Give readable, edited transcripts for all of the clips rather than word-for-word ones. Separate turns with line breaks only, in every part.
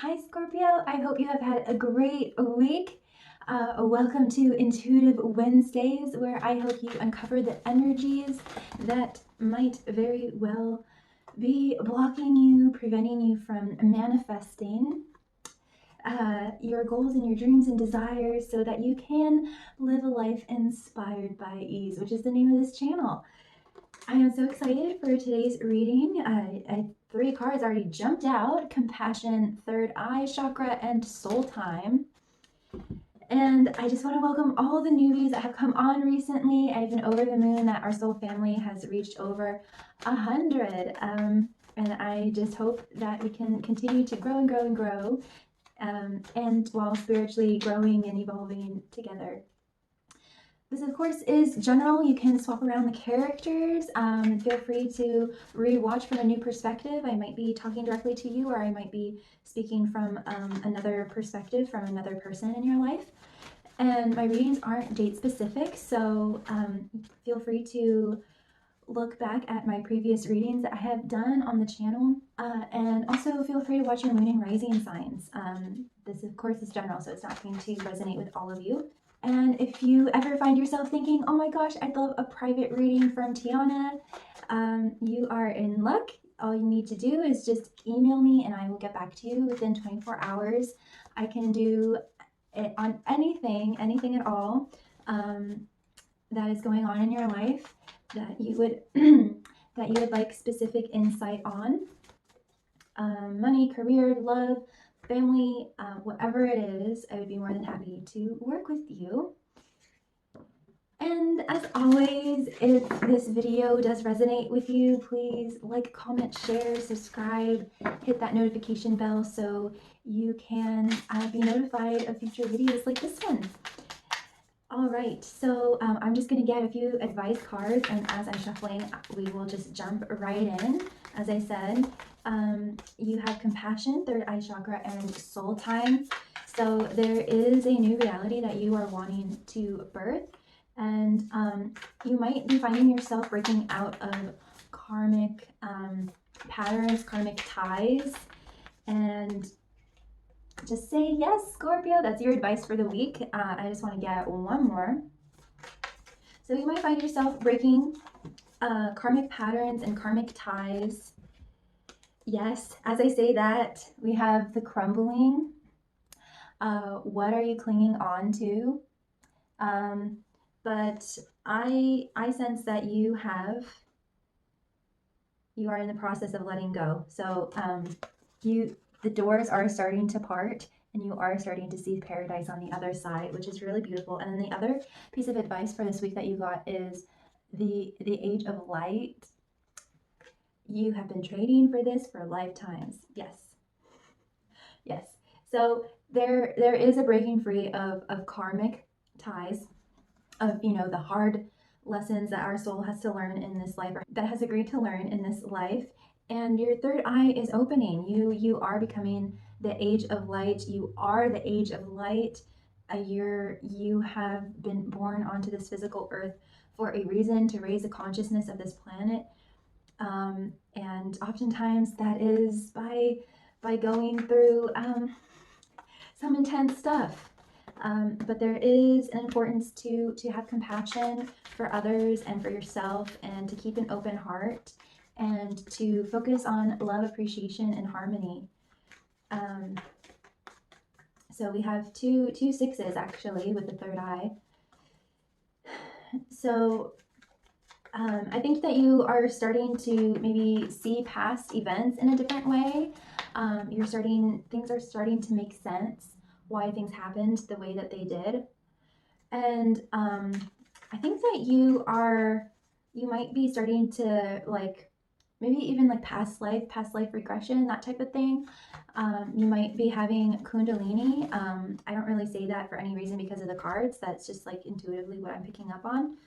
Hi, Scorpio. I hope you have had a great week. Welcome to Intuitive Wednesdays, where I help you uncover the energies that might very well be blocking you, preventing you from manifesting your goals and your dreams and desires so that you can live a life inspired by ease, which is the name of this channel. I am so excited for today's reading. 3 cards already jumped out: compassion, third eye chakra, and soul time. And I just want to welcome all the newbies that have come on recently. I've been over the moon that our soul family has reached over 100. And I just hope that we can continue to grow and grow and grow, and while spiritually growing and evolving together. This, of course, is general. You can swap around the characters. Feel free to re-watch from a new perspective. I might be talking directly to you, or I might be speaking from another perspective from another person in your life. And my readings aren't date specific, so feel free to look back at my previous readings that I have done on the channel. And also feel free to watch your moon and rising signs. This, of course, is general, so it's not going to resonate with all of you. And if you ever find yourself thinking, oh my gosh, I'd love a private reading from Tiana, you are in luck. All you need to do is just email me and I will get back to you within 24 hours. I can do it on anything at all that is going on in your life that you would that you would like specific insight on. Money, career, love, family, whatever it is, I would be more than happy to work with you. And as always, if this video does resonate with you, please like, comment, share, subscribe, hit that notification bell so you can be notified of future videos like this one. All right, so I'm just going to get a few advice cards, and as I'm shuffling, we will just jump right in. As I said, you have compassion, third eye chakra, and soul time. So there is a new reality that you are wanting to birth, and you might be finding yourself breaking out of karmic patterns, karmic ties, and just say yes, Scorpio. That's your advice for the week. I just want to get one more. So you might find yourself breaking karmic patterns and karmic ties. Yes, as I say that, we have the crumbling. What are you clinging on to? But I sense that you are in the process of letting go. So the doors are starting to part and you are starting to see paradise on the other side, which is really beautiful. And then the other piece of advice for this week that you got is the age of light. You have been training for this for lifetimes. Yes. Yes. So there is a breaking free of karmic ties, of, the hard lessons that our soul has to learn in this life, or that has agreed to learn in this life. And your third eye is opening. You are becoming the age of light. You are the age of light. You have been born onto this physical earth for a reason, to raise the consciousness of this planet. And oftentimes that is by going through some intense stuff. But there is an importance to have compassion for others and for yourself, and to keep an open heart, and to focus on love, appreciation, and harmony. So we have two sixes actually with the third eye. So I think that you are starting to maybe see past events in a different way. Things are starting to make sense, why things happened the way that they did. And I think that you might be starting to, like, maybe even like past life regression, that type of thing. You might be having kundalini. I don't really say that for any reason because of the cards. That's just like intuitively what I'm picking up on.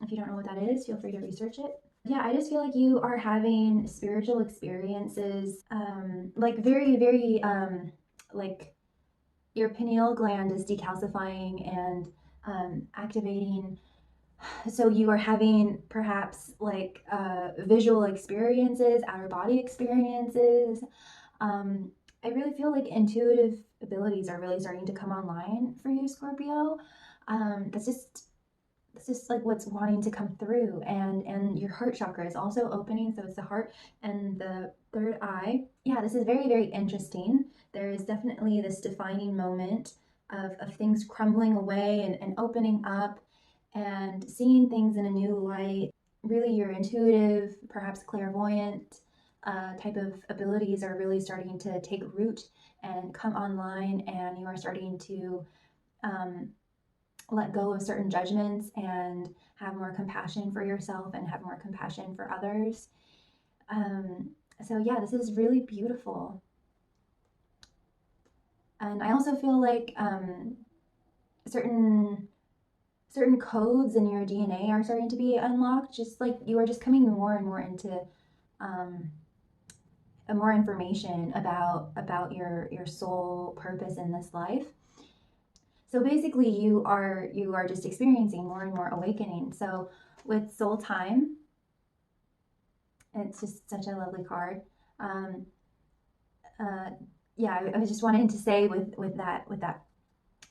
If you don't know what that is, feel free to research it. Yeah, I just feel like you are having spiritual experiences, like very, very, like your pineal gland is decalcifying and activating. So you are having perhaps visual experiences, outer body experiences, I really feel like intuitive abilities are really starting to come online for you, Scorpio. That's just like what's wanting to come through, and your heart chakra is also opening, so it's the heart and the third eye. Yeah, this is very, very interesting. There is definitely this defining moment of things crumbling away and opening up and seeing things in a new light. Really, your intuitive, perhaps clairvoyant type of abilities are really starting to take root and come online, and you are starting to um, let go of certain judgments and have more compassion for yourself and have more compassion for others. Um, so yeah, this is really beautiful. And I also feel like certain certain codes in your DNA are starting to be unlocked. Just like you are just coming more and more into um, more information about your soul purpose in this life. So basically, you are just experiencing more and more awakening. So with soul time, it's just such a lovely card. Um, uh, yeah, I was just wanting to say with that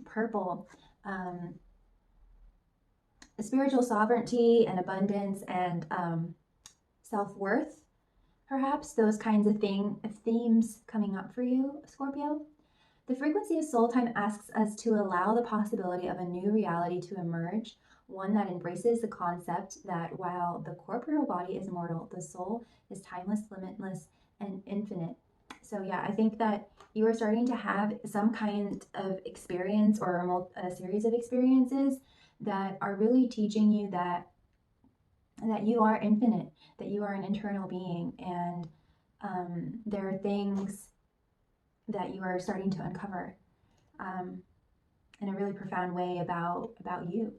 purple, um, spiritual sovereignty and abundance and self worth. Perhaps those kinds of themes coming up for you, Scorpio. The frequency of soul time asks us to allow the possibility of a new reality to emerge, one that embraces the concept that while the corporeal body is mortal, the soul is timeless, limitless, and infinite. So, yeah, I think that you are starting to have some kind of experience or a series of experiences that are really teaching you that you are infinite, that you are an internal being, and there are things that you are starting to uncover um, in a really profound way about you.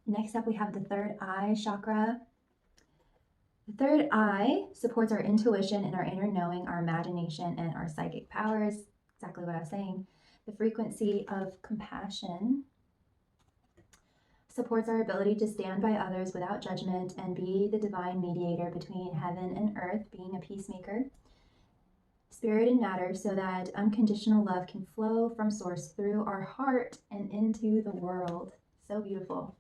Next up, we have the third eye chakra. The third eye supports our intuition and our inner knowing, our imagination, and our psychic powers. Exactly what I was saying. The frequency of compassion supports our ability to stand by others without judgment and be the divine mediator between heaven and earth, being a peacemaker, spirit and matter, so that unconditional love can flow from source through our heart and into the world. So beautiful.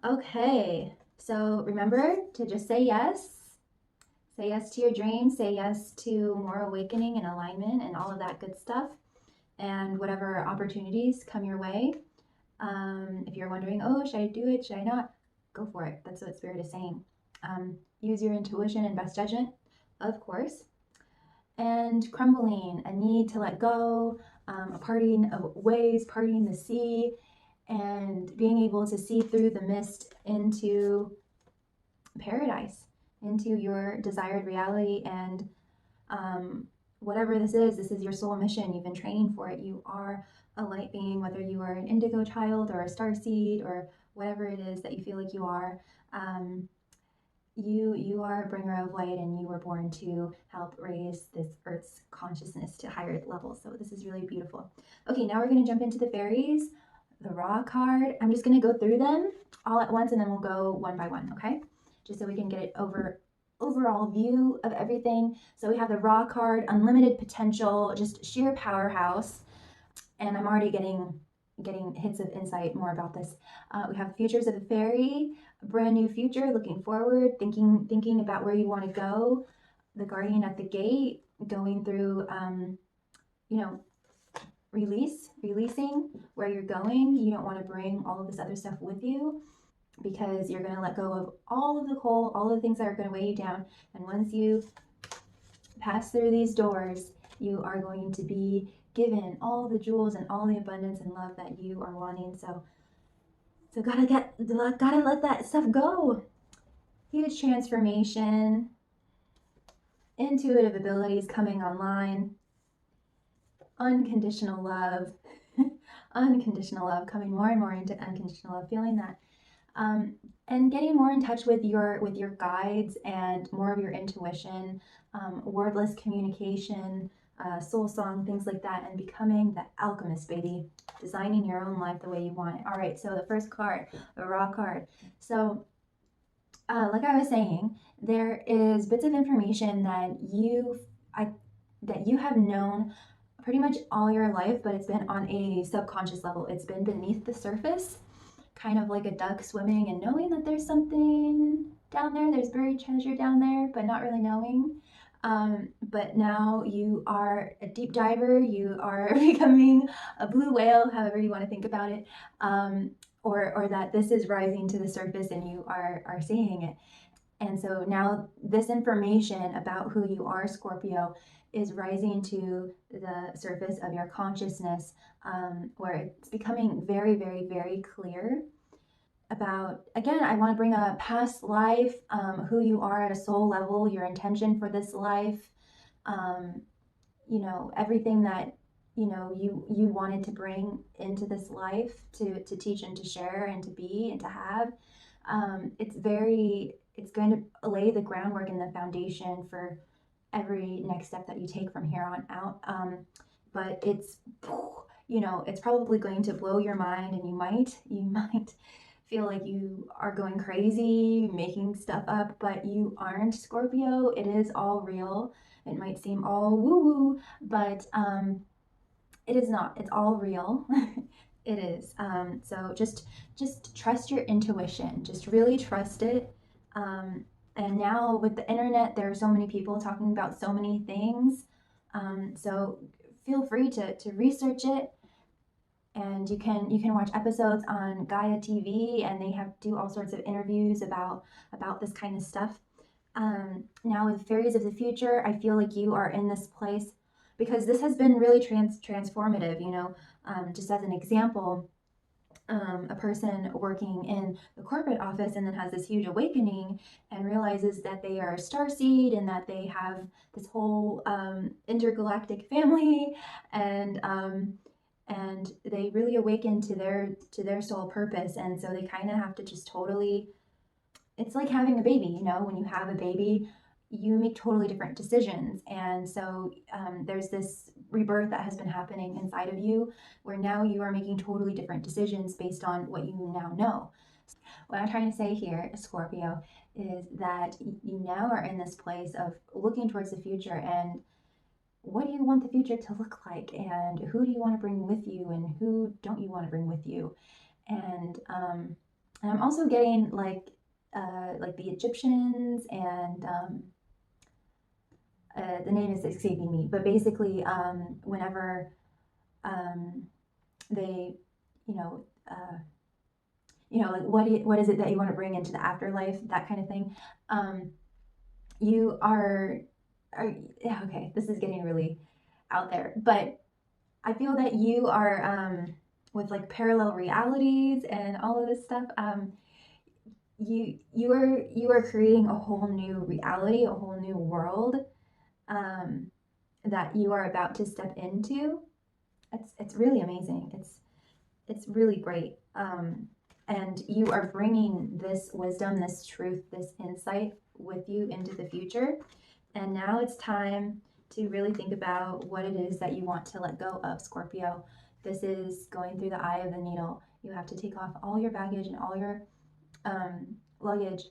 Okay, so remember to just say yes. Say yes to your dreams, say yes to more awakening and alignment and all of that good stuff, and whatever opportunities come your way. If you're wondering, oh, should I do it? Should I not? Go for it. That's what Spirit is saying. Use your intuition and best judgment, of course. And crumbling, a need to let go, a parting of ways, parting the sea, and being able to see through the mist into paradise, into your desired reality. And whatever this is your soul mission. You've been training for it. You are a light being, whether you are an indigo child or a star seed or whatever it is that you feel like you are. You are a bringer of light, and you were born to help raise this Earth's consciousness to higher levels. So this is really beautiful. Okay, now we're going to jump into the fairies. The raw card. I'm just going to go through them all at once, and then we'll go one by one. Okay, just so we can get it overall view of everything. So we have the raw card, unlimited potential, just sheer powerhouse. And I'm already getting hits of insight more about this. We have futures of the fairy, a brand new future, looking forward, thinking about where you want to go. The guardian at the gate, going through, you know, releasing where you're going. You don't want to bring all of this other stuff with you, because you're going to let go of all of the coal, all of the things that are going to weigh you down. And once you pass through these doors, you are going to be given all the jewels and all the abundance and love that you are wanting. So gotta let that stuff go. Huge transformation, intuitive abilities coming online, unconditional love, unconditional love, coming more and more into unconditional love, feeling that. And getting more in touch with your guides and more of your intuition, wordless communication, soul song, things like that, and becoming the alchemist, baby, designing your own life the way you want it. All right, so the first card, the raw card. So like I was saying, there is bits of information that that you have known pretty much all your life, but it's been on a subconscious level. It's been beneath the surface, kind of like a duck swimming and knowing that there's something down there, there's buried treasure down there, but not really knowing. But now you are a deep diver, you are becoming a blue whale, however you want to think about it, or that this is rising to the surface and you are seeing it. And so now this information about who you are, Scorpio, is rising to the surface of your consciousness, where it's becoming very, very, very clear about, again, I want to bring a past life, who you are at a soul level, your intention for this life, um, everything that you wanted to bring into this life to teach and to share and to be and to have. It's going to lay the groundwork and the foundation for every next step that you take from here on out. But it's probably going to blow your mind, and you might feel like you are going crazy, making stuff up, but you aren't, Scorpio. It is all real. It might seem all woo woo, but it is not. It's all real. It is. So just trust your intuition. Just really trust it. And now with the internet, there are so many people talking about so many things. So feel free to research it. And you can watch episodes on Gaia TV, and they do all sorts of interviews about this kind of stuff. Now with Fairies of the Future, I feel like you are in this place because this has been really transformative. Just as an example, a person working in the corporate office and then has this huge awakening and realizes that they are a starseed and that they have this whole intergalactic family, and they really awaken to their soul purpose, and so they kind of have to just totally. It's like having a baby. When you have a baby, you make totally different decisions, and so there's this rebirth that has been happening inside of you where now you are making totally different decisions based on what you now know. What I'm trying to say here, Scorpio, is that you now are in this place of looking towards the future, and what do you want the future to look like, and who do you want to bring with you, and who don't you want to bring with you. And I'm also getting like the Egyptians, and the name is escaping me, but basically whenever they like what is it that you want to bring into the afterlife, that kind of thing. You are yeah, okay, this is getting really out there, but I feel that you are with like parallel realities and all of this stuff. You are creating a whole new reality, a whole new world, that you are about to step into. It's really amazing. It's really great. And you are bringing this wisdom, this truth, this insight with you into the future. And now it's time to really think about what it is that you want to let go of, Scorpio. This is going through the eye of the needle. You have to take off all your baggage and all your luggage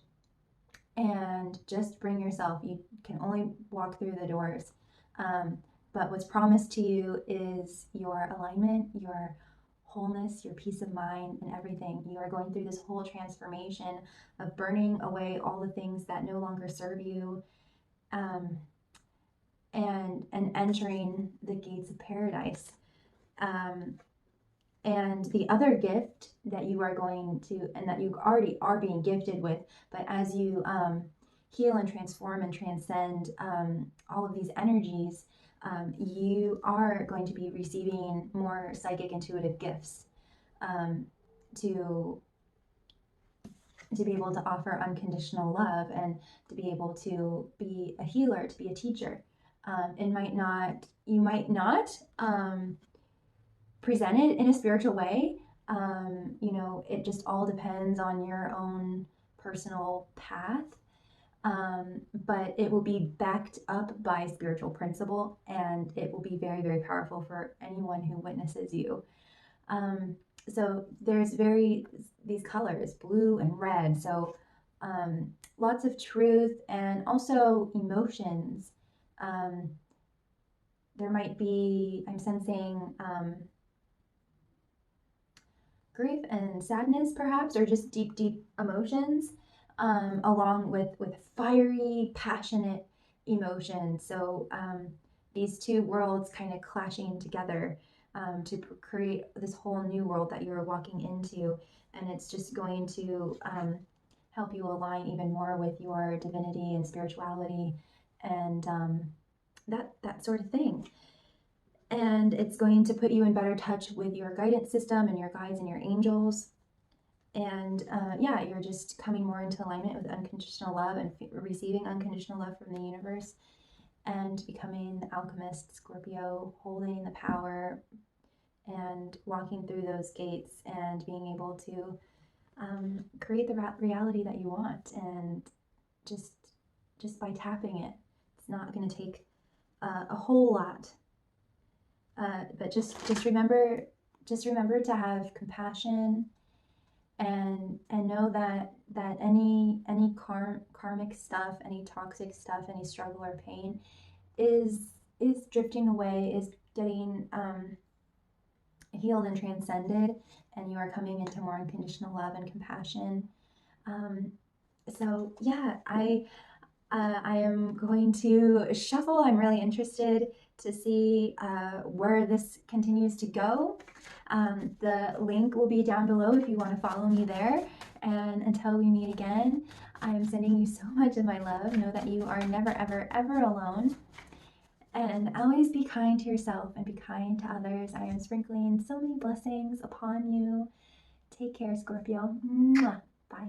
and just bring yourself. You can only walk through the doors. But what's promised to you is your alignment, your wholeness, your peace of mind, and everything. You are going through this whole transformation of burning away all the things that no longer serve you, and entering the gates of paradise. And the other gift that you are going to, and that you already are being gifted with, but as you heal and transform and transcend all of these energies, you are going to be receiving more psychic intuitive gifts, to be able to offer unconditional love, and to be able to be a healer, to be a teacher. You might not present it in a spiritual way. It just all depends on your own personal path. But it will be backed up by spiritual principle, and it will be very, very powerful for anyone who witnesses you. So there's these colors, blue and red. So lots of truth and also emotions. there might be, I'm sensing grief and sadness perhaps, or just deep, deep emotions, along with fiery, passionate emotions. So these two worlds kind of clashing together to create this whole new world that you're walking into. And it's just going to help you align even more with your divinity and spirituality and that sort of thing. And it's going to put you in better touch with your guidance system and your guides and your angels. And yeah, you're just coming more into alignment with unconditional love and receiving unconditional love from the universe, and becoming the alchemist Scorpio, holding the power and walking through those gates and being able to create the reality that you want. And just by tapping it, it's not going to take a whole lot. But just remember to have compassion and know that any karmic stuff, any toxic stuff, any struggle or pain is drifting away, is getting healed and transcended, and you are coming into more unconditional love and compassion. So yeah, I am going to shuffle. I'm really interested to see where this continues to go. The link will be down below if you want to follow me there. And until we meet again, I am sending you so much of my love. Know that you are never, ever, ever alone. And always be kind to yourself and be kind to others. I am sprinkling so many blessings upon you. Take care, Scorpio. Mwah.